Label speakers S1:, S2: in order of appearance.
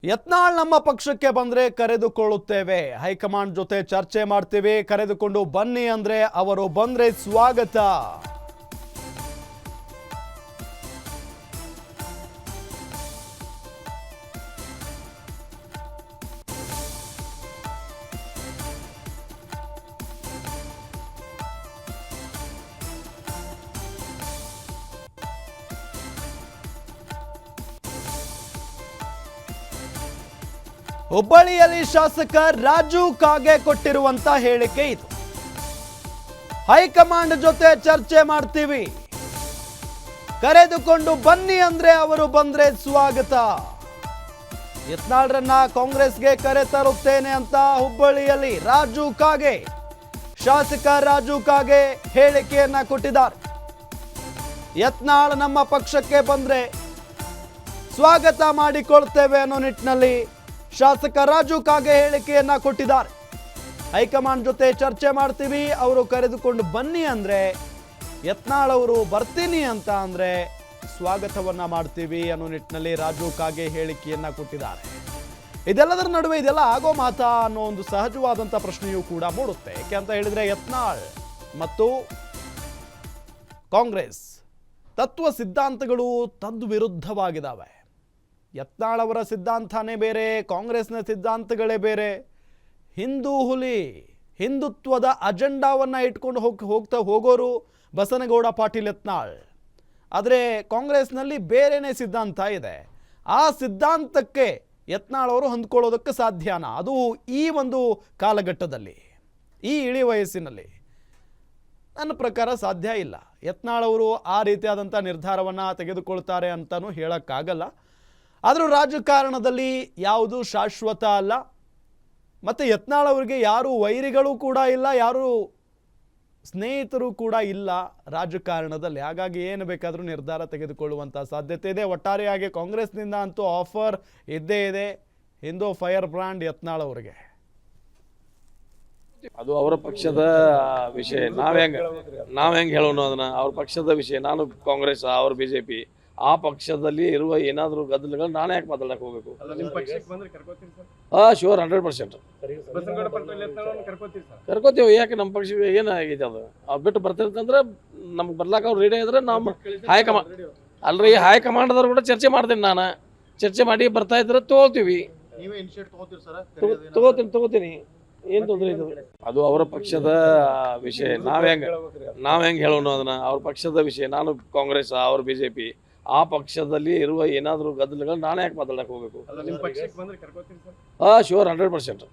S1: ಯತ್ನಾಳ್ ನಮ್ಮ ಪಕ್ಷಕ್ಕೆ ಬಂದ್ರೆ ಕರೆದುಕೊಳ್ಳುತ್ತೇವೆ, ಹೈಕಮಾಂಡ್ ಜೊತೆ ಚರ್ಚೆ ಮಾಡ್ತೀವಿ, ಕರೆದುಕೊಂಡು ಬನ್ನಿ ಅಂದ್ರೆ ಅವರು ಬಂದ್ರೆ ಸ್ವಾಗತ. ಹುಬ್ಬಳ್ಳಿಯಲ್ಲಿ ಶಾಸಕ ರಾಜು ಕಾಗೆ ಕೊಟ್ಟಿರುವಂತ ಹೇಳಿಕೆ ಇದು. ಹೈಕಮಾಂಡ್ ಜೊತೆ ಚರ್ಚೆ ಮಾಡ್ತೀವಿ, ಕರೆದುಕೊಂಡು ಬನ್ನಿ ಅಂದ್ರೆ ಅವರು ಬಂದ್ರೆ ಸ್ವಾಗತ. ಯತ್ನಾಳ್ರನ್ನ ಕಾಂಗ್ರೆಸ್ಗೆ ಕರೆ ತರುತ್ತೇನೆ ಅಂತ ಹುಬ್ಬಳ್ಳಿಯಲ್ಲಿ ರಾಜು ಕಾಗೆ, ಶಾಸಕ ರಾಜು ಕಾಗೆ ಹೇಳಿಕೆಯನ್ನ ಕೊಟ್ಟಿದ್ದಾರೆ. ಯತ್ನಾಳ್ ನಮ್ಮ ಪಕ್ಷಕ್ಕೆ ಬಂದ್ರೆ ಸ್ವಾಗತ ಮಾಡಿಕೊಳ್ತೇವೆ ಅನ್ನೋ ನಿಟ್ಟಿನಲ್ಲಿ ಶಾಸಕ ರಾಜು ಕಾಗೆ ಹೇಳಿಕೆಯನ್ನ ಕೊಟ್ಟಿದ್ದಾರೆ. ಹೈಕಮಾಂಡ್ ಜೊತೆ ಚರ್ಚೆ ಮಾಡ್ತೀವಿ, ಅವರು ಕರೆದುಕೊಂಡು ಬನ್ನಿ ಅಂದ್ರೆ, ಯತ್ನಾಳ್ ಅವರು ಬರ್ತೀನಿ ಅಂತ ಅಂದ್ರೆ ಸ್ವಾಗತವನ್ನ ಮಾಡ್ತೀವಿ ಅನ್ನೋ ನಿಟ್ಟಿನಲ್ಲಿ ರಾಜು ಕಾಗೆ ಹೇಳಿಕೆಯನ್ನ ಕೊಟ್ಟಿದ್ದಾರೆ. ಇದೆಲ್ಲದರ ನಡುವೆ ಇದೆಲ್ಲ ಆಗೋ ಮಾತಾ ಅನ್ನೋ ಒಂದು ಸಹಜವಾದಂಥ ಪ್ರಶ್ನೆಯೂ ಕೂಡ ಮೂಡುತ್ತೆ. ಯಾಕೆ ಅಂತ ಹೇಳಿದ್ರೆ ಯತ್ನಾಳ್ ಮತ್ತು ಕಾಂಗ್ರೆಸ್ ತತ್ವ ಸಿದ್ಧಾಂತಗಳು ತದ್ವಿರುದ್ಧವಾಗಿದ್ದಾವೆ. ಯತ್ನಾಳ್ ಅವರ ಸಿದ್ಧಾಂತನೇ ಬೇರೆ, ಕಾಂಗ್ರೆಸ್ನ ಸಿದ್ಧಾಂತಗಳೇ ಬೇರೆ. ಹಿಂದೂ ಹುಲಿ, ಹಿಂದುತ್ವದ ಅಜೆಂಡಾವನ್ನ ಇಟ್ಕೊಂಡು ಹೋಗೋರು ಬಸನಗೌಡ ಪಾಟೀಲ್ ಯತ್ನಾಳ್. ಆದರೆ ಕಾಂಗ್ರೆಸ್ನಲ್ಲಿ ಬೇರೆನೇ ಸಿದ್ಧಾಂತ ಇದೆ. ಆ ಸಿದ್ಧಾಂತಕ್ಕೆ ಯತ್ನಾಳ್ ಅವರು ಹೊಂದ್ಕೊಳ್ಳೋದಕ್ಕೆ ಸಾಧ್ಯನಾ? ಅದು ಈ ಒಂದು ಕಾಲಘಟ್ಟದಲ್ಲಿ, ಈ ಇಳಿ ವಯಸ್ಸಿನಲ್ಲಿ ನನ್ನ ಪ್ರಕಾರ ಸಾಧ್ಯ ಇಲ್ಲ. ಯತ್ನಾಳ್ ಅವರು ಆ ರೀತಿಯಾದಂಥ ನಿರ್ಧಾರವನ್ನು ತೆಗೆದುಕೊಳ್ತಾರೆ ಅಂತಲೂ ಹೇಳೋಕ್ಕಾಗಲ್ಲ. ಆದರೂ ರಾಜಕಾರಣದಲ್ಲಿ ಯಾವುದು ಶಾಶ್ವತ ಅಲ್ಲ. ಮತ್ತು ಯತ್ನಾಳ್ ಅವರಿಗೆ ಯಾರು ವೈರಿಗಳು ಕೂಡ ಇಲ್ಲ, ಯಾರು ಸ್ನೇಹಿತರು ಕೂಡ ಇಲ್ಲ ರಾಜಕಾರಣದಲ್ಲಿ. ಹಾಗಾಗಿ ಏನು ಬೇಕಾದರೂ ನಿರ್ಧಾರ ತೆಗೆದುಕೊಳ್ಳುವಂಥ ಸಾಧ್ಯತೆ ಇದೆ. ಒಟ್ಟಾರೆಯಾಗಿ ಕಾಂಗ್ರೆಸ್ನಿಂದ ಅಂತೂ ಆಫರ್ ಇದ್ದೇ ಇದೆ ಹಿಂದೂ ಫೈರ್ ಬ್ರ್ಯಾಂಡ್ ಯತ್ನಾಳ್ ಅವರಿಗೆ.
S2: ಅದು ಅವರ ಪಕ್ಷದ ವಿಷಯ. ನಾವ್ ಹೆಂಗೆ ಹೇಳೋಣ ಅದನ್ನ? ಅವ್ರ ಪಕ್ಷದ ವಿಷಯ. ನಾನು ಕಾಂಗ್ರೆಸ್, ಅವ್ರ ಬಿಜೆಪಿ, ಆ ಪಕ್ಷದಲ್ಲಿ ಇರುವ ಏನಾದರೂ ಗದ್ದಲಗಳು ನಾನೇ ಯಾಕೆ ಮಾತಾಡಕ್ಕೆ ಹೋಗ್ಬೇಕು? ಶೋರ್ 100% ಕರ್ಕೋತೀವಿ. ಯಾಕೆ ನಮ್ಮ ಪಕ್ಷ ಏನಾಗಿದೆ ಅದು ಅವ್ರು ಬಿಟ್ಟು ಬರ್ತಿರ್ತಂದ್ರೆ ನಮ್ಗೆ ಬರ್ಲಾಕ ಅವ್ರು ರೆಡಿ ಇದ್ರೆ ನಮ್ಮ ಹೈಕಮಾಂಡ್ ಅಲ್ರಿ, ಹೈಕಮಾಂಡ್ದವ್ರು ಕೂಡ ಚರ್ಚೆ ಮಾಡ್ತೀನಿ. ನಾನು ಚರ್ಚೆ ಮಾಡಿ ಬರ್ತಾ ಇದ್ರೆ ತಗೋತೀವಿ. ತಗೋತೀನಿ, ಏನ್ ತೊಂದರೆ ಇದೆ? ಅದು ಅವರ ಪಕ್ಷದ ವಿಷಯ. ನಾವ್ ಹೆಂಗೆ ಹೇಳೋಣ ಅದನ್ನ? ಅವ್ರ ಪಕ್ಷದ ವಿಷಯ. ನಾನು ಕಾಂಗ್ರೆಸ್, ಅವ್ರ ಬಿಜೆಪಿ, ಆ ಪಕ್ಷದಲ್ಲಿ ಇರುವ ಏನಾದರೂ ಗದ್ದಲಗಳು ನಾನೇ ಯಾಕೆ ಮಾತಾಡಕ್ಕೆ ಹೋಗ್ಬೇಕು? ಶೋರ್ 100%